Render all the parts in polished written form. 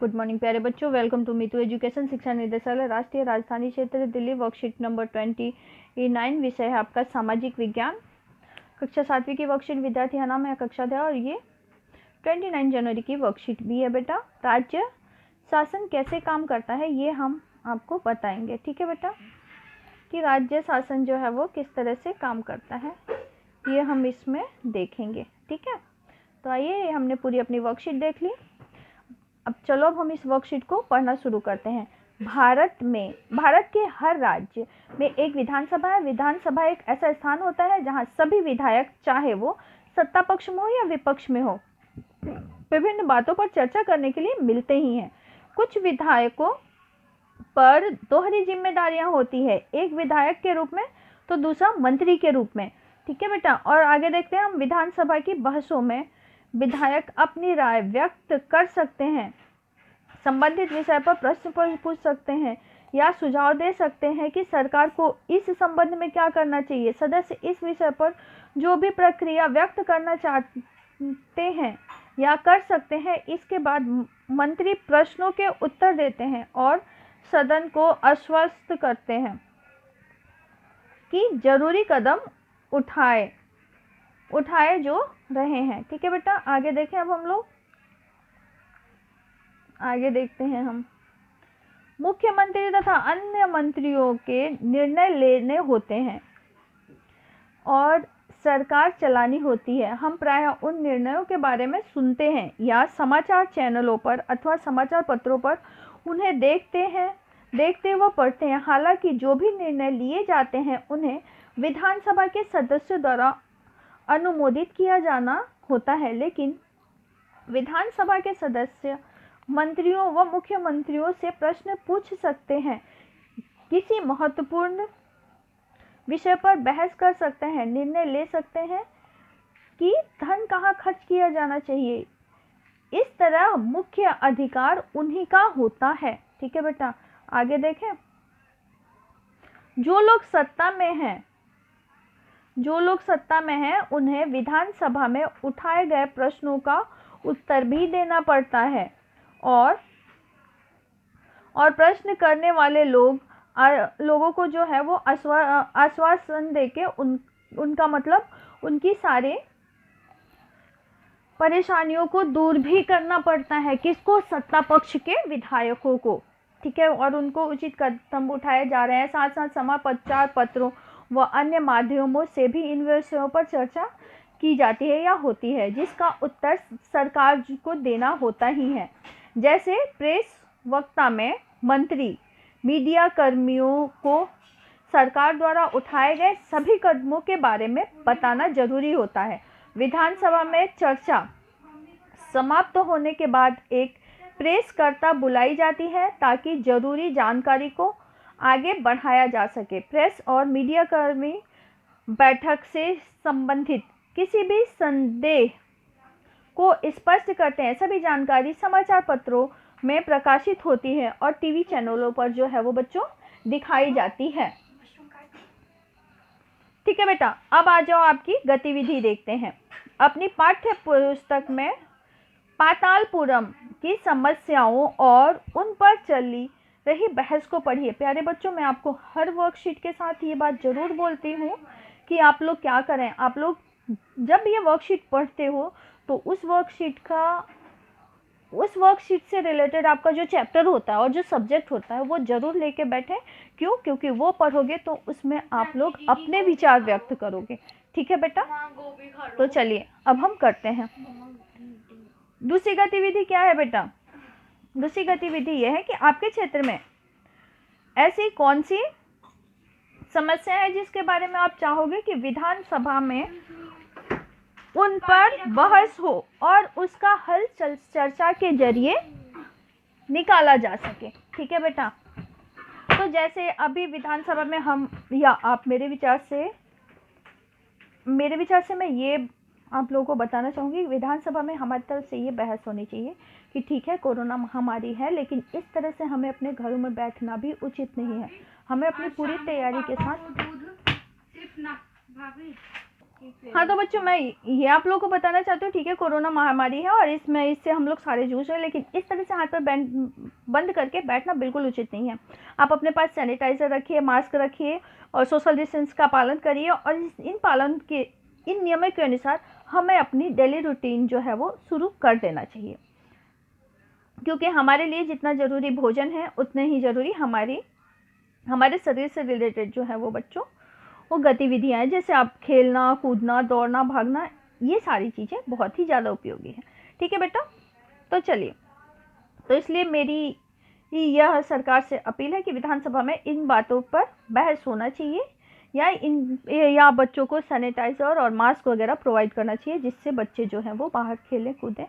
Good morning प्यारे बच्चों, welcome to Meetu education. शिक्षा निदेशालय राष्ट्रीय राजधानी क्षेत्र दिल्ली। वर्कशीट नंबर 29 विषय है आपका सामाजिक विज्ञान। कक्षा 7वीं की वर्कशीट विद्यार्थी का नाम है कक्षा दे और ये 29 जनवरी की वर्कशीट भी है बेटा। राज्य शासन कैसे काम करता है ये हम आपको बताएंगे, ठीक है बेटा, कि राज्य शासन जो है वो किस तरह से काम करता है ये हम इसमें देखेंगे, ठीक है। तो आइए, हमने पूरी अपनी वर्कशीट देख ली। अब चलो हम इस वर्कशीट को पढ़ना शुरू करते हैं। भारत के हर राज्य में एक विधानसभा है। विधानसभा एक ऐसा स्थान होता है जहां सभी विधायक, चाहे वो सत्ता पक्ष में हो या विपक्ष में हो, विभिन्न बातों पर चर्चा करने के लिए मिलते ही हैं। कुछ विधायकों पर दोहरी जिम्मेदारियां होती है, एक विधायक के रूप में तो दूसरा मंत्री के रूप में, ठीक है बेटा। और आगे देखते हैं हम। विधानसभा की बहसों में विधायक अपनी राय व्यक्त कर सकते हैं, संबंधित विषय पर प्रश्न पूछ सकते हैं या सुझाव दे सकते हैं कि सरकार को इस संबंध में क्या करना चाहिए। सदस्य इस विषय पर जो भी प्रक्रिया व्यक्त करना चाहते हैं या कर सकते हैं। इसके बाद मंत्री प्रश्नों के उत्तर देते हैं और सदन को आश्वस्त करते हैं कि जरूरी कदम उठाए जो रहे हैं, ठीक है बेटा। आगे देखें। अब हम लोग आगे देखते हैं। हम मुख्यमंत्री तथा अन्य मंत्रियों के निर्णय लेने होते हैं और सरकार चलानी होती है। हम प्रायः उन निर्णयों के बारे में सुनते हैं या समाचार चैनलों पर अथवा समाचार पत्रों पर उन्हें देखते व पढ़ते हैं। हालांकि जो भी निर्णय लिए जाते हैं उन्हें विधानसभा के सदस्यों द्वारा अनुमोदित किया जाना होता है, लेकिन विधानसभा के सदस्य मंत्रियों व मुख्यमंत्रियों से प्रश्न पूछ सकते हैं, किसी महत्वपूर्ण विषय पर बहस कर सकते हैं, निर्णय ले सकते हैं कि धन कहाँ खर्च किया जाना चाहिए। इस तरह मुख्य अधिकार उन्हीं का होता है, ठीक है बेटा। आगे देखें। जो लोग सत्ता में हैं उन्हें विधानसभा में उठाए गए प्रश्नों का उत्तर भी देना पड़ता है और प्रश्न करने वाले लोगों को जो है वो आश्वासन देके उनका मतलब उनकी सारे परेशानियों को दूर भी करना पड़ता है। किसको? सत्ता पक्ष के विधायकों को, ठीक है। और उनको उचित कदम उठाए जा रहे हैं। साथ साथ समाचार पत्रों व अन्य माध्यमों से भी इन विषयों पर चर्चा की जाती है या होती है, जिसका उत्तर सरकार को देना होता ही है। जैसे प्रेस वक्ता में मंत्री मीडिया कर्मियों को सरकार द्वारा उठाए गए सभी कदमों के बारे में बताना जरूरी होता है। विधानसभा में चर्चा समाप्त होने के बाद एक प्रेसकर्ता बुलाई जाती है ताकि जरूरी जानकारी को आगे बढ़ाया जा सके। प्रेस और मीडिया कर्मी बैठक से संबंधित किसी भी संदेह को स्पष्ट करते हैं। सभी जानकारी समाचार पत्रों में प्रकाशित होती है और टीवी चैनलों पर जो है वो बच्चों दिखाई जाती है, ठीक है बेटा। अब आ जाओ, आपकी गतिविधि देखते हैं। अपनी पाठ्य पुस्तक में पातालपुरम की समस्याओं और उन पर चली रही बहस को पढ़िए। प्यारे बच्चों, मैं आपको हर वर्कशीट के साथ ये बात जरूर बोलती हूँ कि आप लोग क्या करें। आप लोग जब ये वर्कशीट पढ़ते हो तो उस वर्कशीट से रिलेटेड आपका जो चैप्टर होता है और जो सब्जेक्ट होता है वो जरूर लेके बैठे। क्यों? क्योंकि वो पढ़ोगे तो उसमें आप लोग अपने विचार व्यक्त करोगे, ठीक है बेटा। तो चलिए अब हम करते हैं। दूसरी गतिविधि क्या है बेटा? दूसरी गतिविधि यह है कि आपके क्षेत्र में ऐसी कौन सी समस्या है जिसके बारे में आप चाहोगे कि विधानसभा में उन पर बहस हो और उसका हल चर्चा के जरिए निकाला जा सके, ठीक है बेटा। तो जैसे अभी विधानसभा में हम या आप मेरे विचार से मैं ये आप लोगों को बताना चाहूँगी, विधानसभा में हमारी तरफ से ये बहस होनी चाहिए कि ठीक है कोरोना महामारी है, लेकिन इस तरह से हमें अपने घरों में बैठना भी उचित नहीं है। हमें अपनी पूरी तैयारी के साथ हाँ तो बच्चों मैं ये आप लोगों को बताना चाहती हूँ, ठीक है, कोरोना महामारी है और इससे हम लोग सारे जूझ रहे हैं, लेकिन इस तरह से हाथ पर बंद करके बैठना बिल्कुल उचित नहीं है। आप अपने पास सैनिटाइजर रखिए, मास्क रखिए और सोशल डिस्टेंस का पालन करिए, और इन नियमों के अनुसार हमें अपनी डेली रूटीन जो है वो शुरू कर देना चाहिए, क्योंकि हमारे लिए जितना ज़रूरी भोजन है उतने ही ज़रूरी हमारे शरीर से रिलेटेड जो है वो बच्चों वो गतिविधियाँ हैं, जैसे आप खेलना, कूदना, दौड़ना, भागना, ये सारी चीज़ें बहुत ही ज़्यादा उपयोगी हैं। ठीक है बेटा, तो चलिए, तो इसलिए मेरी यह सरकार से अपील है कि विधानसभा में इन बातों पर बहस होना चाहिए, या बच्चों को सैनिटाइजर और मास्क वगैरह प्रोवाइड करना चाहिए, जिससे बच्चे जो हैं वो बाहर खेलें कूदें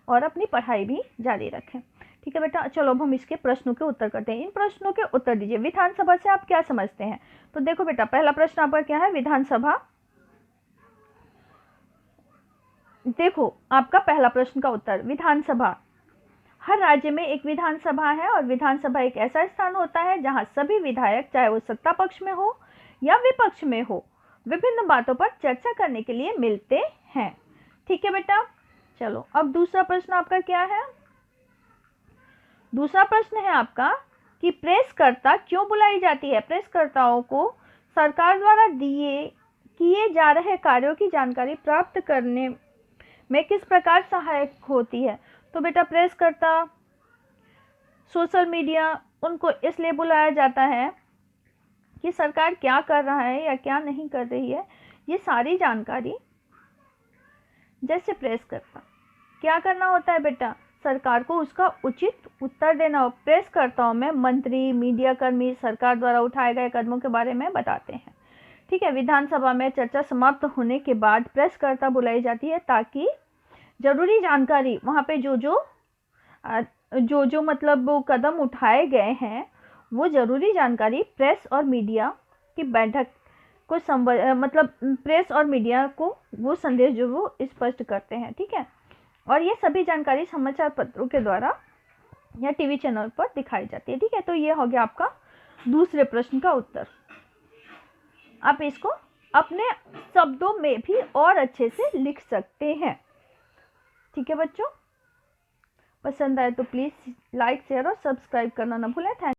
और अपनी पढ़ाई भी जारी रखें। ठीक है बेटा, चलो अब हम इसके प्रश्नों के उत्तर करते हैं। इन प्रश्नों के उत्तर दीजिए। विधानसभा से आप क्या समझते हैं? तो देखो बेटा, पहला प्रश्न आपका क्या है? विधानसभा, देखो आपका पहला प्रश्न का उत्तर, विधानसभा, हर राज्य में एक विधानसभा है और विधानसभा एक ऐसा स्थान होता है जहां सभी विधायक, चाहे वो सत्ता पक्ष में हो या विपक्ष में हो, विभिन्न बातों पर चर्चा करने के लिए मिलते हैं। ठीक है बेटा, चलो अब दूसरा प्रश्न आपका क्या है? दूसरा प्रश्न है आपका कि प्रेसकर्ता क्यों बुलाई जाती है? प्रेसकर्ताओं को सरकार द्वारा किए जा रहे कार्यों की जानकारी प्राप्त करने में किस प्रकार सहायक होती है? तो बेटा प्रेसकर्ता, सोशल मीडिया, उनको इसलिए बुलाया जाता है कि सरकार क्या कर रहा है या क्या नहीं कर रही है, ये सारी जानकारी, जैसे प्रेसकर्ता क्या करना होता है बेटा? सरकार को उसका उचित उत्तर देना हो। प्रेसकर्ताओं में मंत्री, मीडिया कर्मी सरकार द्वारा उठाए गए कदमों के बारे में बताते हैं। ठीक है, विधानसभा में चर्चा समाप्त होने के बाद प्रेसकर्ता बुलाई जाती है ताकि जरूरी जानकारी वहाँ पे जो मतलब वो कदम उठाए गए हैं, वो जरूरी जानकारी प्रेस और मीडिया की बैठक को मतलब प्रेस और मीडिया को वो संदेश जो वो स्पष्ट करते हैं। ठीक है, और ये सभी जानकारी समाचार पत्रों के द्वारा या टीवी चैनल पर दिखाई जाती है। ठीक है, तो ये हो गया आपका दूसरे प्रश्न का उत्तर। आप इसको अपने शब्दों में भी और अच्छे से लिख सकते हैं। ठीक है बच्चों, पसंद आए तो प्लीज़ लाइक, शेयर और सब्सक्राइब करना ना भूलें। थैंक